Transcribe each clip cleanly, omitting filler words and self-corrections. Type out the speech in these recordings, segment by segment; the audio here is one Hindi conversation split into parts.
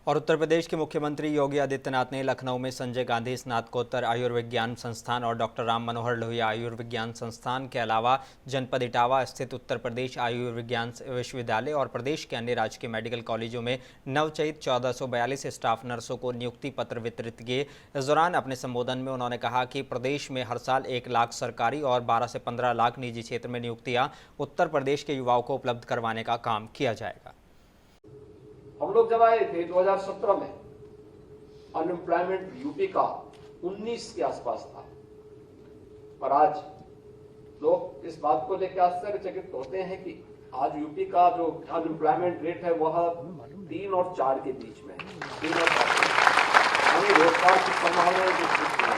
और उत्तर प्रदेश के मुख्यमंत्री योगी आदित्यनाथ ने लखनऊ में संजय गांधी स्नातकोत्तर आयुर्विज्ञान संस्थान और डॉक्टर राम मनोहर लोहिया आयुर्विज्ञान संस्थान के अलावा जनपद इटावा स्थित उत्तर प्रदेश आयुर्विज्ञान विश्वविद्यालय और प्रदेश के अन्य राजकीय मेडिकल कॉलेजों में नवचयित 1442 स्टाफ नर्सों को नियुक्ति पत्र वितरित किए। इस दौरान अपने संबोधन में उन्होंने कहा कि प्रदेश में हर साल 1 लाख सरकारी और 12 से 15 लाख निजी क्षेत्र में नियुक्तियां उत्तर प्रदेश के युवाओं को उपलब्ध करवाने का काम किया जाएगा। हम लोग जब आए थे 2017 में अनएम्प्लॉयमेंट यूपी का 19 के आसपास था, पर आज लोग इस बात को लेकर आश्चर्यचकित होते हैं कि आज यूपी का जो अनएम्प्लॉयमेंट रेट है वह 3 और 4 के बीच में है। 3 और 4 रोजगार की संभावनाएं,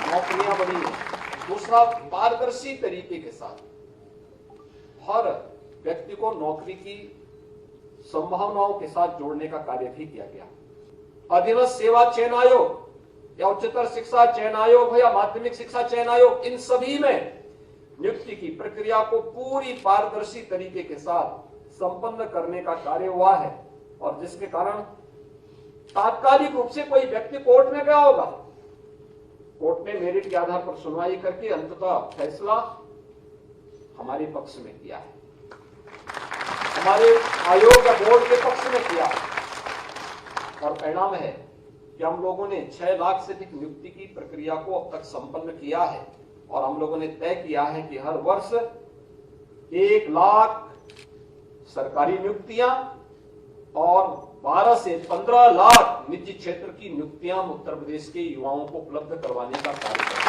नौकरियां बनी है। दूसरा, पारदर्शी तरीके के साथ हर व्यक्ति को नौकरी की संभावनाओं के साथ जोड़ने का कार्य भी किया गया। अधीनस्थ सेवा चयन आयोग या उच्चतर शिक्षा चयन आयोग हो या माध्यमिक शिक्षा चयन आयोग, इन सभी में नियुक्ति की प्रक्रिया को पूरी पारदर्शी तरीके के साथ संपन्न करने का कार्य हुआ है, और जिसके कारण तात्कालिक रूप से कोई व्यक्ति कोर्ट में गया होगा, कोर्ट ने मेरिट के आधार पर सुनवाई करके अंततः फैसला हमारे पक्ष में किया है, हमारे आयोग या बोर्ड के पक्ष में किया, और परिणाम है कि हम लोगों ने 6 लाख से अधिक नियुक्ति की प्रक्रिया को अब तक संपन्न किया है, और हम लोगों ने तय किया है कि हर वर्ष 1 लाख सरकारी नियुक्तियां और 12 से 15 लाख निजी क्षेत्र की नियुक्तियां उत्तर प्रदेश के युवाओं को उपलब्ध करवाने का कार्य